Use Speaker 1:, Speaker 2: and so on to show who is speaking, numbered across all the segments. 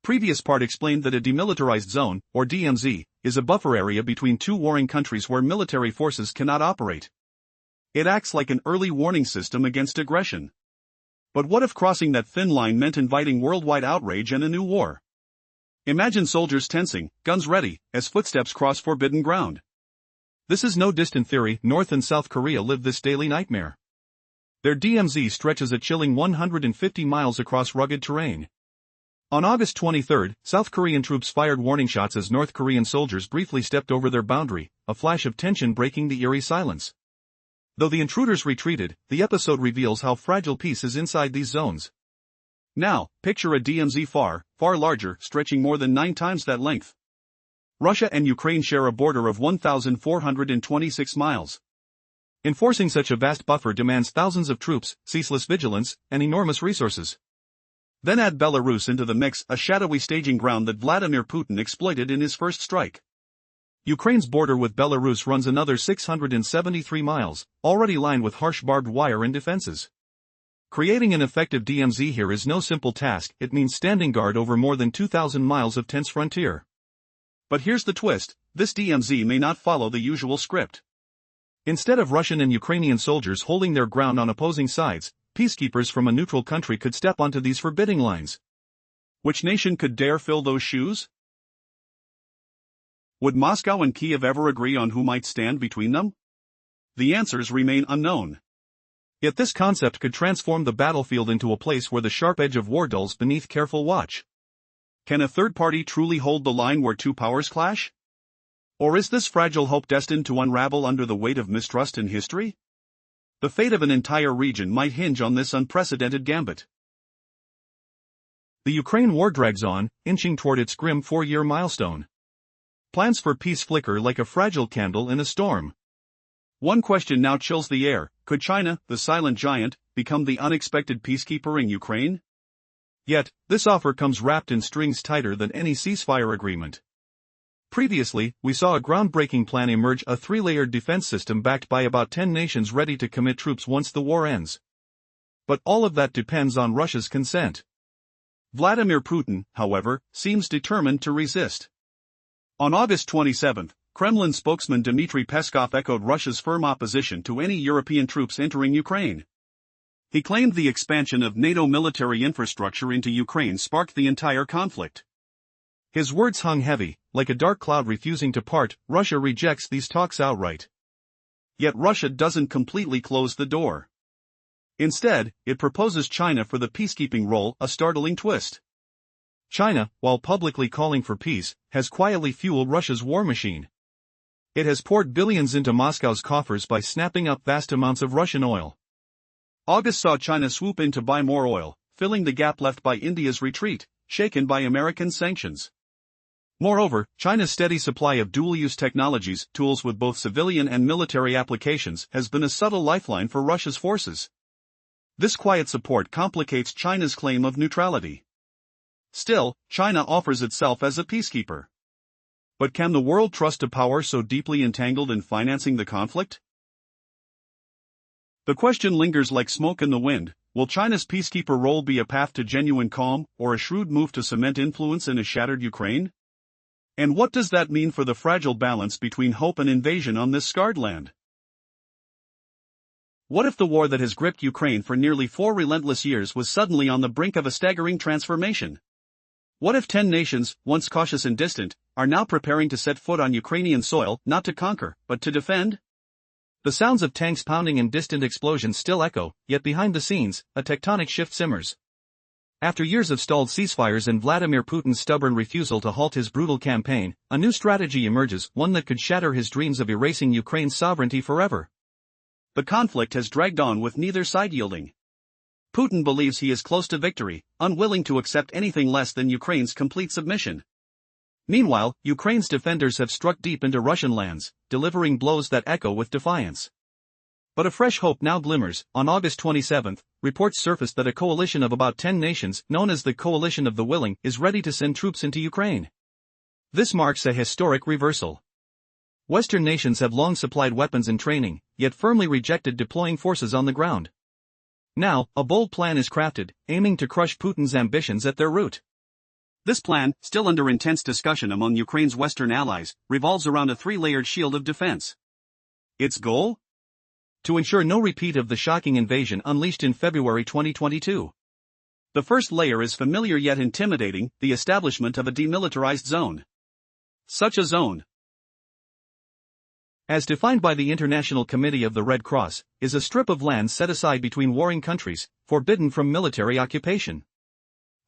Speaker 1: Previous part explained that a demilitarized zone, or DMZ, is a buffer area between two warring countries where military forces cannot operate. It acts like an early warning system against aggression. But what if crossing that thin line meant inviting worldwide outrage and a new war? Imagine soldiers tensing, guns ready, as footsteps cross forbidden ground. This is no distant theory. North and South Korea live this daily nightmare. Their DMZ stretches a chilling 150 miles across rugged terrain. On August 23, South Korean troops fired warning shots as North Korean soldiers briefly stepped over their boundary, a flash of tension breaking the eerie silence. Though the intruders retreated, the episode reveals how fragile peace is inside these zones. Now, picture a DMZ far larger, stretching more than 9 times that length. Russia and Ukraine share a border of 1,426 miles. Enforcing such a vast buffer demands thousands of troops, ceaseless vigilance, and enormous resources. Then add Belarus into the mix, a shadowy staging ground that Vladimir Putin exploited in his first strike. Ukraine's border with Belarus runs another 673 miles, already lined with harsh barbed wire and defenses. Creating an effective DMZ here is no simple task. It means standing guard over more than 2,000 miles of tense frontier. But here's the twist, this DMZ may not follow the usual script. Instead of Russian and Ukrainian soldiers holding their ground on opposing sides, peacekeepers from a neutral country could step onto these forbidding lines. Which nation could dare fill those shoes? Would Moscow and Kiev ever agree on who might stand between them? The answers remain unknown. Yet this concept could transform the battlefield into a place where the sharp edge of war dulls beneath careful watch. Can a third party truly hold the line where two powers clash? Or is this fragile hope destined to unravel under the weight of mistrust in history? The fate of an entire region might hinge on this unprecedented gambit. The Ukraine war drags on, inching toward its grim 4-year milestone. Plans for peace flicker like a fragile candle in a storm. One question now chills the air: could China, the silent giant, become the unexpected peacekeeper in Ukraine? Yet, this offer comes wrapped in strings tighter than any ceasefire agreement. Previously, we saw a groundbreaking plan emerge, a 3-layered defense system backed by about 10 nations ready to commit troops once the war ends. But all of that depends on Russia's consent. Vladimir Putin, however, seems determined to resist. On August 27, Kremlin spokesman Dmitry Peskov echoed Russia's firm opposition to any European troops entering Ukraine. He claimed the expansion of NATO military infrastructure into Ukraine sparked the entire conflict. His words hung heavy, like a dark cloud refusing to part. Russia rejects these talks outright. Yet Russia doesn't completely close the door. Instead, it proposes China for the peacekeeping role, a startling twist. China, while publicly calling for peace, has quietly fueled Russia's war machine. It has poured billions into Moscow's coffers by snapping up vast amounts of Russian oil. August saw China swoop in to buy more oil, filling the gap left by India's retreat, shaken by American sanctions. Moreover, China's steady supply of dual-use technologies, tools with both civilian and military applications, has been a subtle lifeline for Russia's forces. This quiet support complicates China's claim of neutrality. Still, China offers itself as a peacekeeper. But can the world trust a power so deeply entangled in financing the conflict? The question lingers like smoke in the wind: will China's peacekeeper role be a path to genuine calm, or a shrewd move to cement influence in a shattered Ukraine? And what does that mean for the fragile balance between hope and invasion on this scarred land? What if the war that has gripped Ukraine for nearly 4 relentless years was suddenly on the brink of a staggering transformation? What if 10 nations, once cautious and distant, are now preparing to set foot on Ukrainian soil, not to conquer, but to defend? The sounds of tanks pounding and distant explosions still echo, yet behind the scenes, a tectonic shift simmers. After years of stalled ceasefires and Vladimir Putin's stubborn refusal to halt his brutal campaign, a new strategy emerges, one that could shatter his dreams of erasing Ukraine's sovereignty forever. The conflict has dragged on with neither side yielding. Putin believes he is close to victory, unwilling to accept anything less than Ukraine's complete submission. Meanwhile, Ukraine's defenders have struck deep into Russian lands, delivering blows that echo with defiance. But a fresh hope now glimmers. On August 27, reports surfaced that a coalition of about 10 nations, known as the Coalition of the Willing, is ready to send troops into Ukraine. This marks a historic reversal. Western nations have long supplied weapons and training, yet firmly rejected deploying forces on the ground. Now, a bold plan is crafted, aiming to crush Putin's ambitions at their root. This plan, still under intense discussion among Ukraine's Western allies, revolves around a three-layered shield of defense. Its goal? To ensure no repeat of the shocking invasion unleashed in February 2022. The first layer is familiar yet intimidating, the establishment of a demilitarized zone. Such a zone, as defined by the International Committee of the Red Cross, is a strip of land set aside between warring countries, forbidden from military occupation.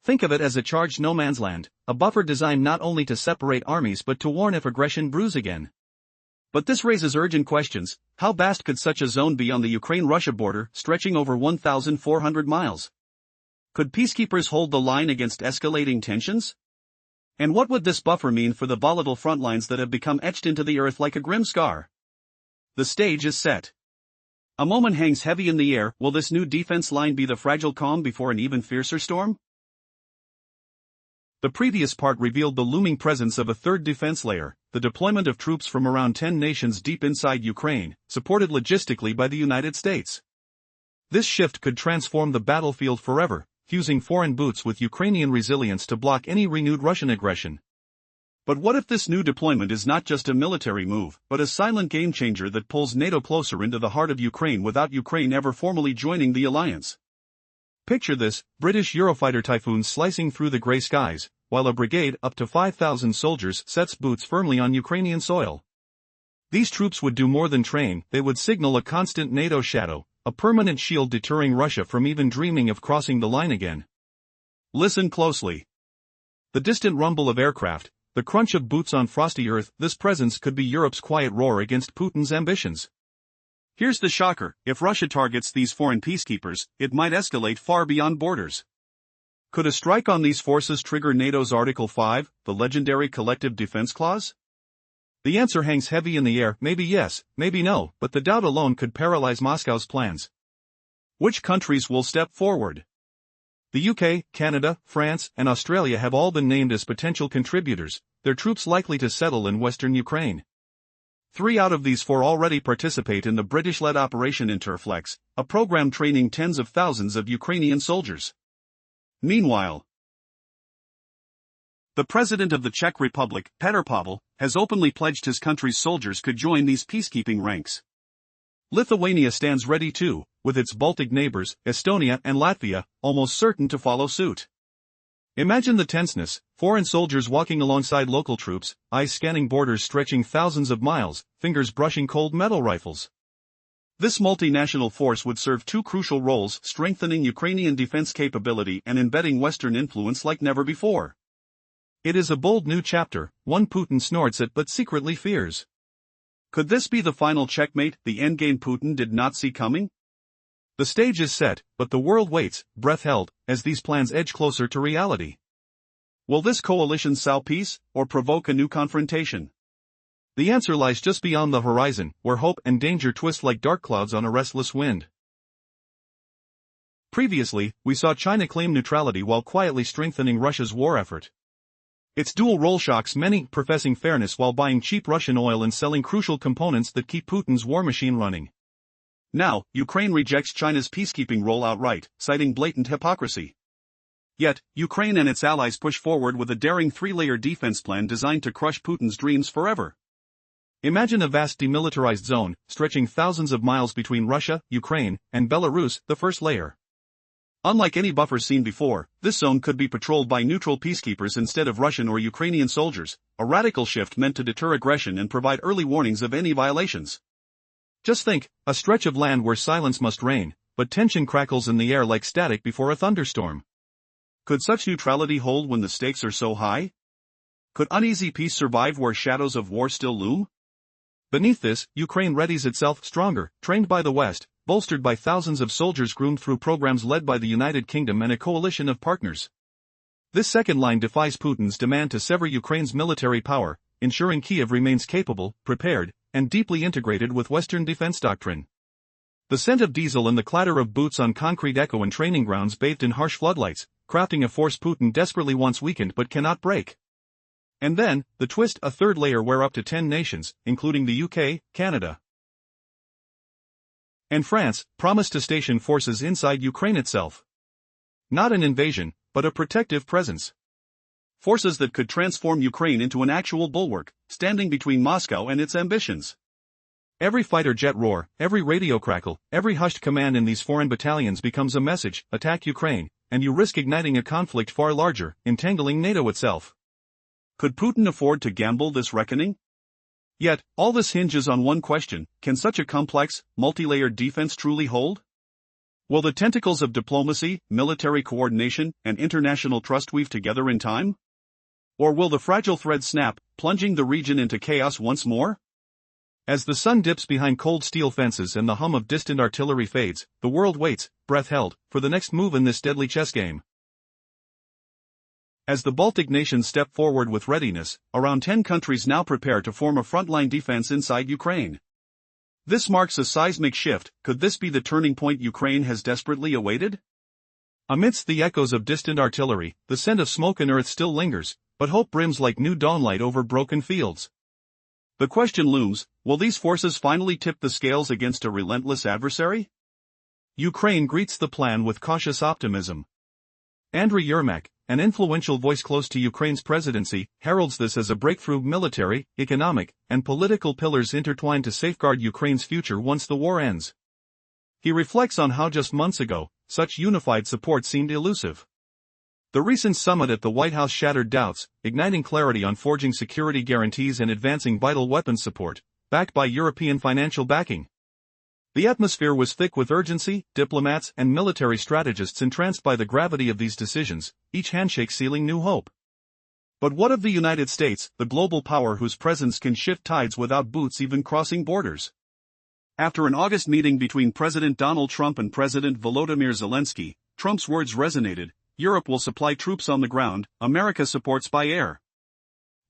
Speaker 1: Think of it as a charged no man's land, a buffer designed not only to separate armies but to warn if aggression brews again. But this raises urgent questions: how vast could such a zone be on the Ukraine-Russia border, stretching over 1,400 miles? Could peacekeepers hold the line against escalating tensions? And what would this buffer mean for the volatile front lines that have become etched into the earth like a grim scar? The stage is set. A moment hangs heavy in the air. Will this new defense line be the fragile calm before an even fiercer storm? The previous part revealed the looming presence of a third defense layer, the deployment of troops from around 10 nations deep inside Ukraine, supported logistically by the United States. This shift could transform the battlefield forever, fusing foreign boots with Ukrainian resilience to block any renewed Russian aggression. But what if this new deployment is not just a military move, but a silent game-changer that pulls NATO closer into the heart of Ukraine without Ukraine ever formally joining the alliance? Picture this: British Eurofighter Typhoons slicing through the grey skies, while a brigade up to 5,000 soldiers sets boots firmly on Ukrainian soil. These troops would do more than train, they would signal a constant NATO shadow, a permanent shield deterring Russia from even dreaming of crossing the line again. Listen closely. The distant rumble of aircraft, the crunch of boots on frosty earth, this presence could be Europe's quiet roar against Putin's ambitions. Here's the shocker: if Russia targets these foreign peacekeepers, it might escalate far beyond borders. Could a strike on these forces trigger NATO's Article 5, the legendary collective defense clause? The answer hangs heavy in the air: maybe yes, maybe no, but the doubt alone could paralyze Moscow's plans. Which countries will step forward? The UK, Canada, France, and Australia have all been named as potential contributors, their troops likely to settle in western Ukraine. 3 out of these 4 already participate in the British-led Operation Interflex, a program training tens of thousands of Ukrainian soldiers. Meanwhile, the president of the Czech Republic, Petr Pavel, has openly pledged his country's soldiers could join these peacekeeping ranks. Lithuania stands ready too, with its Baltic neighbors, Estonia and Latvia, almost certain to follow suit. Imagine the tenseness: foreign soldiers walking alongside local troops, eyes scanning borders stretching thousands of miles, fingers brushing cold metal rifles. This multinational force would serve 2 crucial roles: strengthening Ukrainian defense capability and embedding Western influence like never before. It is a bold new chapter, one Putin snorts at but secretly fears. Could this be the final checkmate, the endgame Putin did not see coming? The stage is set, but the world waits, breath held, as these plans edge closer to reality. Will this coalition sow peace, or provoke a new confrontation? The answer lies just beyond the horizon, where hope and danger twist like dark clouds on a restless wind. Previously, we saw China claim neutrality while quietly strengthening Russia's war effort. Its dual role shocks many, professing fairness while buying cheap Russian oil and selling crucial components that keep Putin's war machine running. Now, Ukraine rejects China's peacekeeping role outright, citing blatant hypocrisy. Yet, Ukraine and its allies push forward with a daring 3-layer defense plan designed to crush Putin's dreams forever. Imagine a vast demilitarized zone, stretching thousands of miles between Russia, Ukraine, and Belarus, the first layer. Unlike any buffer seen before, this zone could be patrolled by neutral peacekeepers instead of Russian or Ukrainian soldiers, a radical shift meant to deter aggression and provide early warnings of any violations. Just think, a stretch of land where silence must reign, but tension crackles in the air like static before a thunderstorm. Could such neutrality hold when the stakes are so high? Could uneasy peace survive where shadows of war still loom? Beneath this, Ukraine readies itself, stronger, trained by the West, bolstered by thousands of soldiers groomed through programs led by the United Kingdom and a coalition of partners. This second line defies Putin's demand to sever Ukraine's military power, ensuring Kyiv remains capable, prepared, and deeply integrated with Western defense doctrine. The scent of diesel and the clatter of boots on concrete echo in training grounds bathed in harsh floodlights, crafting a force Putin desperately wants weakened but cannot break. And then, the twist: a third layer where up to 10 nations, including the UK, Canada, and France, promise to station forces inside Ukraine itself. Not an invasion, but a protective presence. Forces that could transform Ukraine into an actual bulwark, standing between Moscow and its ambitions. Every fighter jet roar, every radio crackle, every hushed command in these foreign battalions becomes a message: attack Ukraine, and you risk igniting a conflict far larger, entangling NATO itself. Could Putin afford to gamble this reckoning? Yet, all this hinges on one question: can such a complex, multi-layered defense truly hold? Will the tentacles of diplomacy, military coordination, and international trust weave together in time? Or will the fragile thread snap, plunging the region into chaos once more? As the sun dips behind cold steel fences and the hum of distant artillery fades, the world waits, breath held, for the next move in this deadly chess game. As the Baltic nations step forward with readiness, around 10 countries now prepare to form a frontline defense inside Ukraine. This marks a seismic shift. Could this be the turning point Ukraine has desperately awaited? Amidst the echoes of distant artillery, the scent of smoke and earth still lingers, but hope brims like new dawnlight over broken fields. The question looms: will these forces finally tip the scales against a relentless adversary? Ukraine greets the plan with cautious optimism. Andriy Yermak, an influential voice close to Ukraine's presidency, heralds this as a breakthrough: military, economic, and political pillars intertwined to safeguard Ukraine's future once the war ends. He reflects on how just months ago, such unified support seemed elusive. The recent summit at the White House shattered doubts, igniting clarity on forging security guarantees and advancing vital weapons support, backed by European financial backing. The atmosphere was thick with urgency, diplomats and military strategists entranced by the gravity of these decisions, each handshake sealing new hope. But what of the United States, the global power whose presence can shift tides without boots even crossing borders? After an August meeting between President Donald Trump and President Volodymyr Zelensky, Trump's words resonated: Europe will supply troops on the ground, America supports by air.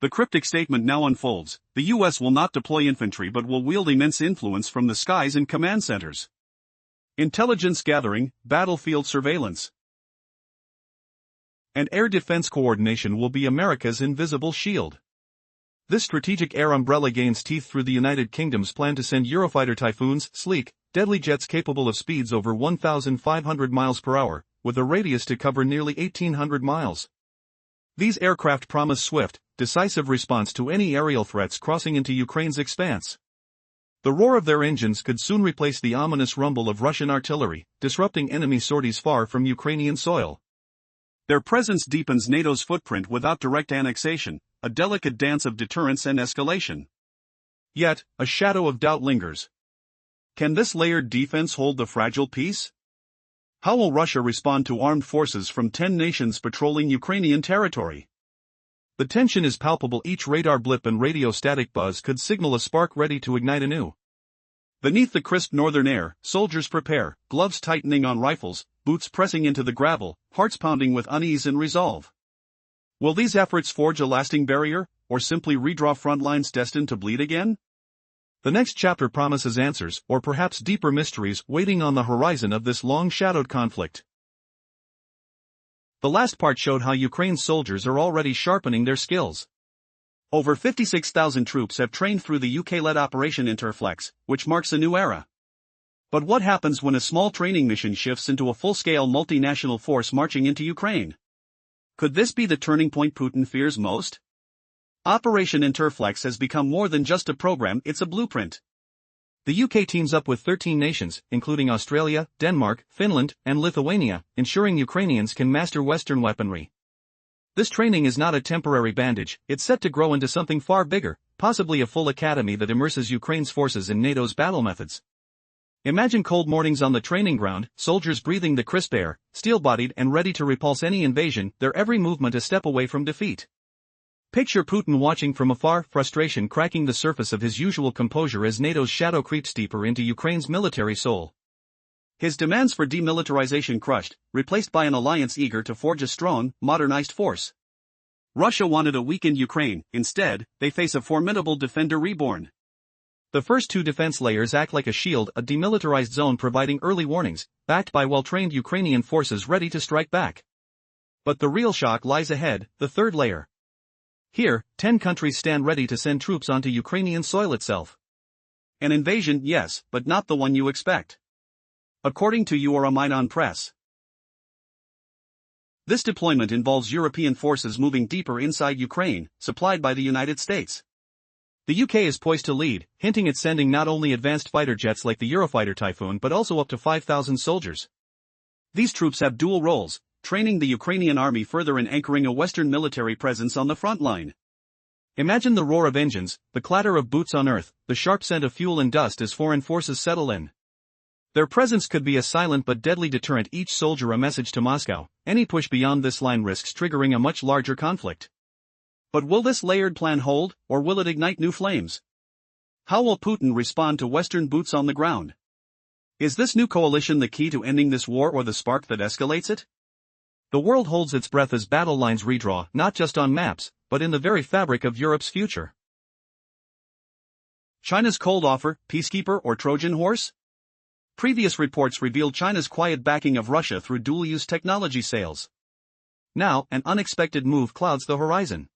Speaker 1: The cryptic statement now unfolds: the U.S. will not deploy infantry but will wield immense influence from the skies and command centers. Intelligence gathering, battlefield surveillance, and air defense coordination will be America's invisible shield. This strategic air umbrella gains teeth through the United Kingdom's plan to send Eurofighter Typhoons, sleek, deadly jets capable of speeds over 1,500 miles per hour, with a radius to cover nearly 1,800 miles. These aircraft promise swift, decisive response to any aerial threats crossing into Ukraine's expanse. The roar of their engines could soon replace the ominous rumble of Russian artillery, disrupting enemy sorties far from Ukrainian soil. Their presence deepens NATO's footprint without direct annexation, a delicate dance of deterrence and escalation. Yet, a shadow of doubt lingers. Can this layered defense hold the fragile peace? How will Russia respond to armed forces from 10 nations patrolling Ukrainian territory? The tension is palpable. Each radar blip and radio static buzz could signal a spark ready to ignite anew. Beneath the crisp northern air, soldiers prepare, gloves tightening on rifles, boots pressing into the gravel, hearts pounding with unease and resolve. Will these efforts forge a lasting barrier, or simply redraw front lines destined to bleed again? The next chapter promises answers, or perhaps deeper mysteries waiting on the horizon of this long-shadowed conflict. The last part showed how Ukraine's soldiers are already sharpening their skills. Over 56,000 troops have trained through the UK-led Operation Interflex, which marks a new era. But what happens when a small training mission shifts into a full-scale multinational force marching into Ukraine? Could this be the turning point Putin fears most? Operation Interflex has become more than just a program, it's a blueprint. The UK teams up with 13 nations, including Australia, Denmark, Finland, and Lithuania, ensuring Ukrainians can master Western weaponry. This training is not a temporary bandage, it's set to grow into something far bigger, possibly a full academy that immerses Ukraine's forces in NATO's battle methods. Imagine cold mornings on the training ground, soldiers breathing the crisp air, steel-bodied and ready to repulse any invasion, their every movement a step away from defeat. Picture Putin watching from afar, frustration cracking the surface of his usual composure as NATO's shadow creeps deeper into Ukraine's military soul. His demands for demilitarization crushed, replaced by an alliance eager to forge a strong, modernized force. Russia wanted a weakened Ukraine; instead, they face a formidable defender reborn. The first two defense layers act like a shield, a demilitarized zone providing early warnings, backed by well-trained Ukrainian forces ready to strike back. But the real shock lies ahead, the third layer. Here, 10 countries stand ready to send troops onto Ukrainian soil itself. An invasion, yes, but not the one you expect. According to Euro-Miden press, This deployment involves European forces moving deeper inside Ukraine, supplied by the United States. The UK is poised to lead, hinting at sending not only advanced fighter jets like the Eurofighter Typhoon but also up to 5,000 soldiers. These troops have dual roles, training the Ukrainian army further and anchoring a Western military presence on the front line. Imagine the roar of engines, the clatter of boots on earth, the sharp scent of fuel and dust as foreign forces settle in. Their presence could be a silent but deadly deterrent, each soldier a message to Moscow. Any push beyond this line risks triggering a much larger conflict. But will this layered plan hold, or will it ignite new flames? How will Putin respond to Western boots on the ground? Is this new coalition the key to ending this war or the spark that escalates it? The world holds its breath as battle lines redraw, not just on maps, but in the very fabric of Europe's future. China's cold offer, peacekeeper or Trojan horse? Previous reports revealed China's quiet backing of Russia through dual-use technology sales. Now, an unexpected move clouds the horizon.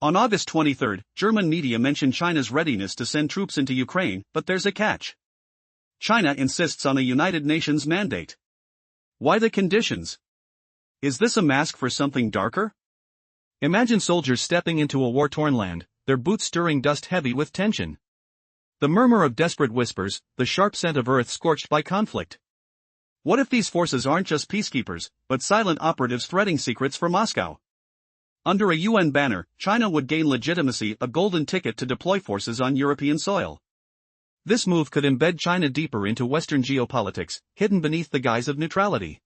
Speaker 1: On August 23, German media mentioned China's readiness to send troops into Ukraine, but there's a catch. China insists on a United Nations mandate. Why the conditions? Is this a mask for something darker? Imagine soldiers stepping into a war-torn land, their boots stirring dust heavy with tension. The murmur of desperate whispers, the sharp scent of earth scorched by conflict. What if these forces aren't just peacekeepers, but silent operatives threading secrets for Moscow? Under a UN banner, China would gain legitimacy, a golden ticket to deploy forces on European soil. This move could embed China deeper into Western geopolitics, hidden beneath the guise of neutrality.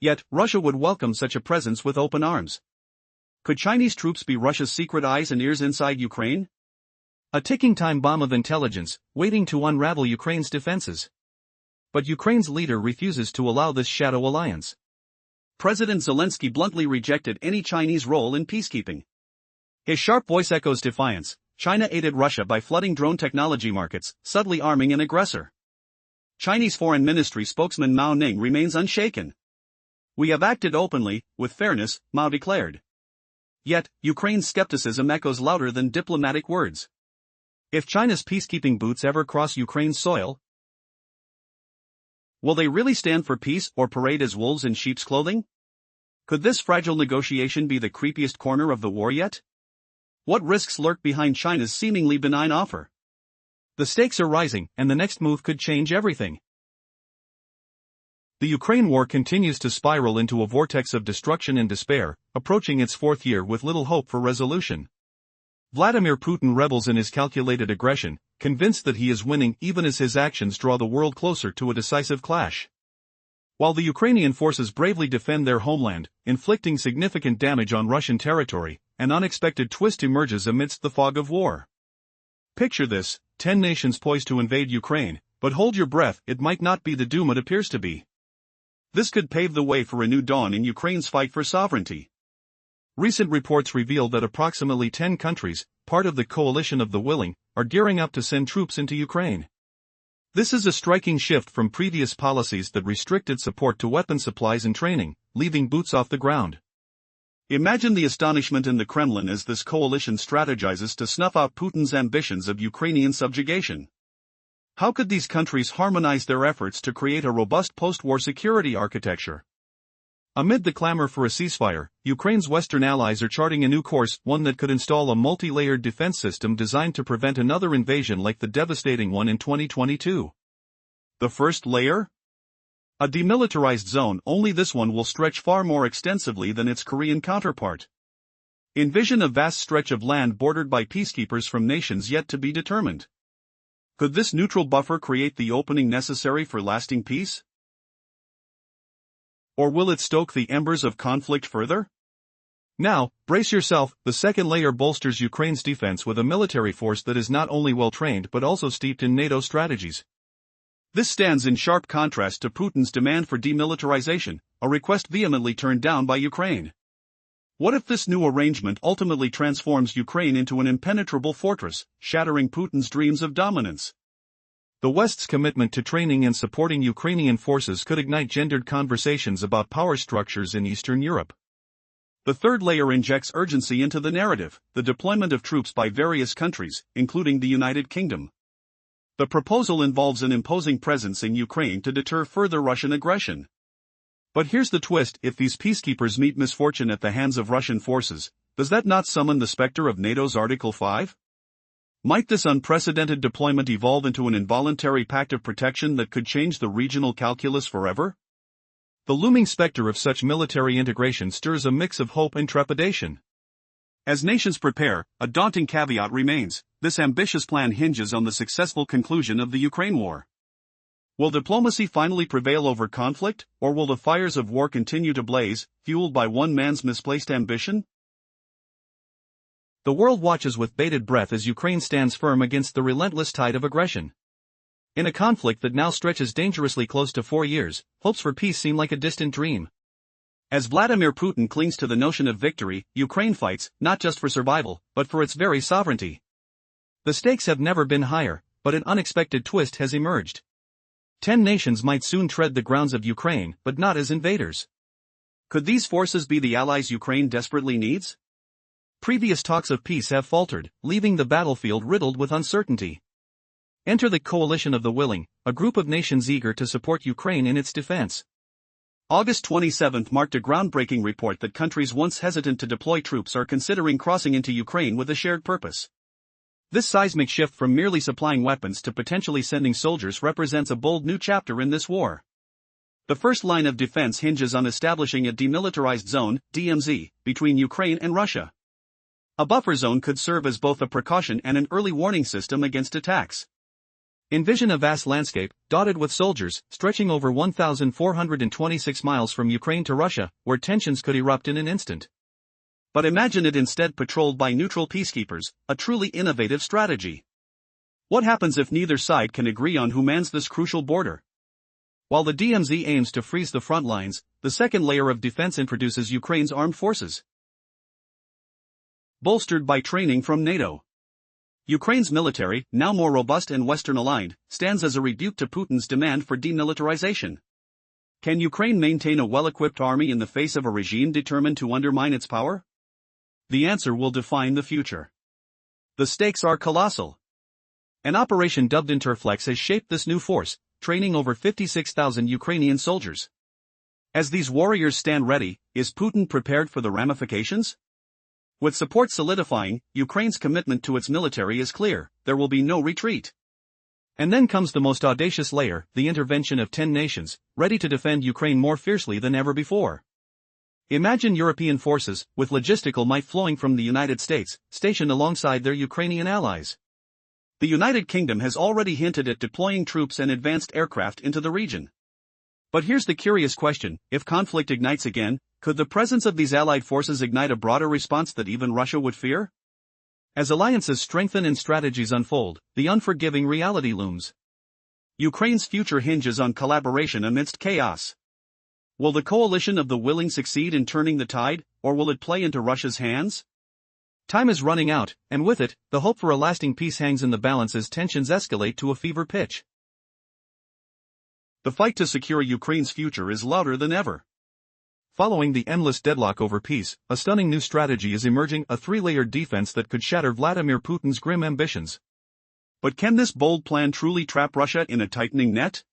Speaker 1: Yet, Russia would welcome such a presence with open arms. Could Chinese troops be Russia's secret eyes and ears inside Ukraine? A ticking time bomb of intelligence, waiting to unravel Ukraine's defenses. But Ukraine's leader refuses to allow this shadow alliance. President Zelensky bluntly rejected any Chinese role in peacekeeping. His sharp voice echoes defiance. China aided Russia by flooding drone technology markets, subtly arming an aggressor. Chinese Foreign Ministry spokesman Mao Ning remains unshaken. We have acted openly, with fairness, Mao declared. Yet, Ukraine's skepticism echoes louder than diplomatic words. If China's peacekeeping boots ever cross Ukraine's soil, will they really stand for peace or parade as wolves in sheep's clothing? Could this fragile negotiation be the creepiest corner of the war yet? What risks lurk behind China's seemingly benign offer? The stakes are rising, and the next move could change everything. The Ukraine war continues to spiral into a vortex of destruction and despair, approaching its fourth year with little hope for resolution. Vladimir Putin revels in his calculated aggression, convinced that he is winning even as his actions draw the world closer to a decisive clash. While the Ukrainian forces bravely defend their homeland, inflicting significant damage on Russian territory, an unexpected twist emerges amidst the fog of war. Picture this: 10 nations poised to invade Ukraine, but hold your breath, it might not be the doom it appears to be. This could pave the way for a new dawn in Ukraine's fight for sovereignty. Recent reports reveal that approximately 10 countries, part of the coalition of the willing, are gearing up to send troops into Ukraine. This is a striking shift from previous policies that restricted support to weapon supplies and training, leaving boots off the ground. Imagine the astonishment in the Kremlin as this coalition strategizes to snuff out Putin's ambitions of Ukrainian subjugation. How could these countries harmonize their efforts to create a robust post-war security architecture? Amid the clamor for a ceasefire, Ukraine's Western allies are charting a new course, one that could install a multi-layered defense system designed to prevent another invasion like the devastating one in 2022. The first layer? A demilitarized zone, only this one will stretch far more extensively than its Korean counterpart. Envision a vast stretch of land bordered by peacekeepers from nations yet to be determined. Could this neutral buffer create the opening necessary for lasting peace? Or will it stoke the embers of conflict further? Now, brace yourself, the second layer bolsters Ukraine's defense with a military force that is not only well-trained but also steeped in NATO strategies. This stands in sharp contrast to Putin's demand for demilitarization, a request vehemently turned down by Ukraine. What if this new arrangement ultimately transforms Ukraine into an impenetrable fortress, shattering Putin's dreams of dominance? The West's commitment to training and supporting Ukrainian forces could ignite gendered conversations about power structures in Eastern Europe. The third layer injects urgency into the narrative, the deployment of troops by various countries, including the United Kingdom. The proposal involves an imposing presence in Ukraine to deter further Russian aggression. But here's the twist: if these peacekeepers meet misfortune at the hands of Russian forces, does that not summon the specter of NATO's Article 5? Might this unprecedented deployment evolve into an involuntary pact of protection that could change the regional calculus forever? The looming specter of such military integration stirs a mix of hope and trepidation. As nations prepare, a daunting caveat remains: this ambitious plan hinges on the successful conclusion of the Ukraine war. Will diplomacy finally prevail over conflict, or will the fires of war continue to blaze, fueled by one man's misplaced ambition? The world watches with bated breath as Ukraine stands firm against the relentless tide of aggression. In a conflict that now stretches dangerously close to 4 years, hopes for peace seem like a distant dream. As Vladimir Putin clings to the notion of victory, Ukraine fights, not just for survival, but for its very sovereignty. The stakes have never been higher, but an unexpected twist has emerged. 10 nations might soon tread the grounds of Ukraine, but not as invaders. Could these forces be the allies Ukraine desperately needs? Previous talks of peace have faltered, leaving the battlefield riddled with uncertainty. Enter the coalition of the willing, a group of nations eager to support Ukraine in its defense. August 27 marked a groundbreaking report that countries once hesitant to deploy troops are considering crossing into Ukraine with a shared purpose. This seismic shift from merely supplying weapons to potentially sending soldiers represents a bold new chapter in this war. The first line of defense hinges on establishing a demilitarized zone, DMZ, between Ukraine and Russia. A buffer zone could serve as both a precaution and an early warning system against attacks. Envision a vast landscape, dotted with soldiers, stretching over 1,426 miles from Ukraine to Russia, where tensions could erupt in an instant. But imagine it instead patrolled by neutral peacekeepers, a truly innovative strategy. What happens if neither side can agree on who mans this crucial border? While the DMZ aims to freeze the front lines, the second layer of defense introduces Ukraine's armed forces. Bolstered by training from NATO. Ukraine's military, now more robust and Western-aligned, stands as a rebuke to Putin's demand for demilitarization. Can Ukraine maintain a well-equipped army in the face of a regime determined to undermine its power? The answer will define the future. The stakes are colossal. An operation dubbed Interflex has shaped this new force, training over 56,000 Ukrainian soldiers. As these warriors stand ready, is Putin prepared for the ramifications? With support solidifying, Ukraine's commitment to its military is clear: there will be no retreat. And then comes the most audacious layer, the intervention of 10 nations, ready to defend Ukraine more fiercely than ever before. Imagine European forces, with logistical might flowing from the United States, stationed alongside their Ukrainian allies. The United Kingdom has already hinted at deploying troops and advanced aircraft into the region. But here's the curious question: if conflict ignites again, could the presence of these allied forces ignite a broader response that even Russia would fear? As alliances strengthen and strategies unfold, the unforgiving reality looms. Ukraine's future hinges on collaboration amidst chaos. Will the coalition of the willing succeed in turning the tide, or will it play into Russia's hands? Time is running out, and with it, the hope for a lasting peace hangs in the balance as tensions escalate to a fever pitch. The fight to secure Ukraine's future is louder than ever. Following the endless deadlock over peace, a stunning new strategy is emerging: a three-layered defense that could shatter Vladimir Putin's grim ambitions. But can this bold plan truly trap Russia in a tightening net?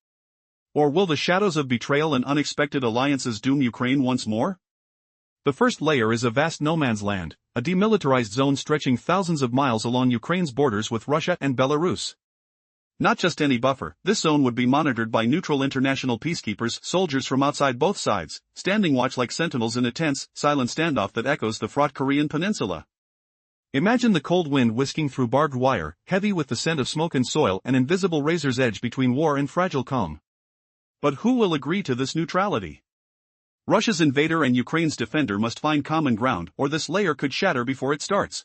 Speaker 1: Or will the shadows of betrayal and unexpected alliances doom Ukraine once more? The first layer is a vast no-man's land, a demilitarized zone stretching thousands of miles along Ukraine's borders with Russia and Belarus. Not just any buffer, this zone would be monitored by neutral international peacekeepers, soldiers from outside both sides, standing watch like sentinels in a tense, silent standoff that echoes the fraught Korean peninsula. Imagine the cold wind whisking through barbed wire, heavy with the scent of smoke and soil, an invisible razor's edge between war and fragile calm. But who will agree to this neutrality? Russia's invader and Ukraine's defender must find common ground, or this layer could shatter before it starts.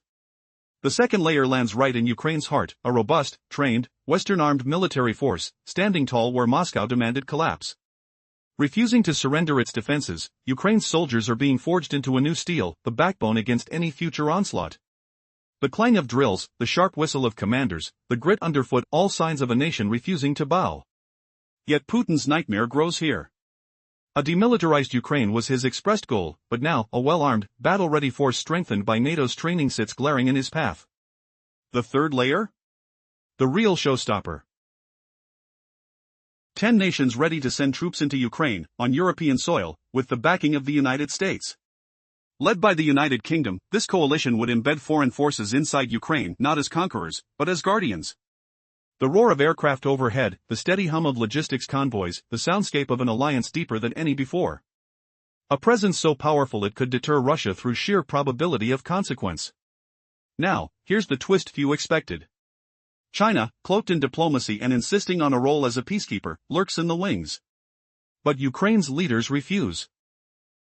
Speaker 1: The second layer lands right in Ukraine's heart, a robust, trained, Western-armed military force, standing tall where Moscow demanded collapse. Refusing to surrender its defenses, Ukraine's soldiers are being forged into a new steel, the backbone against any future onslaught. The clang of drills, the sharp whistle of commanders, the grit underfoot, all signs of a nation refusing to bow. Yet Putin's nightmare grows here. A demilitarized Ukraine was his expressed goal, but now, a well-armed, battle-ready force strengthened by NATO's training sits glaring in his path. The third layer? The real showstopper. 10 nations ready to send troops into Ukraine, on European soil, with the backing of the United States. Led by the United Kingdom, this coalition would embed foreign forces inside Ukraine not as conquerors, but as guardians. The roar of aircraft overhead, the steady hum of logistics convoys, the soundscape of an alliance deeper than any before. A presence so powerful it could deter Russia through sheer probability of consequence. Now, here's the twist few expected. China, cloaked in diplomacy and insisting on a role as a peacekeeper, lurks in the wings. But Ukraine's leaders refuse.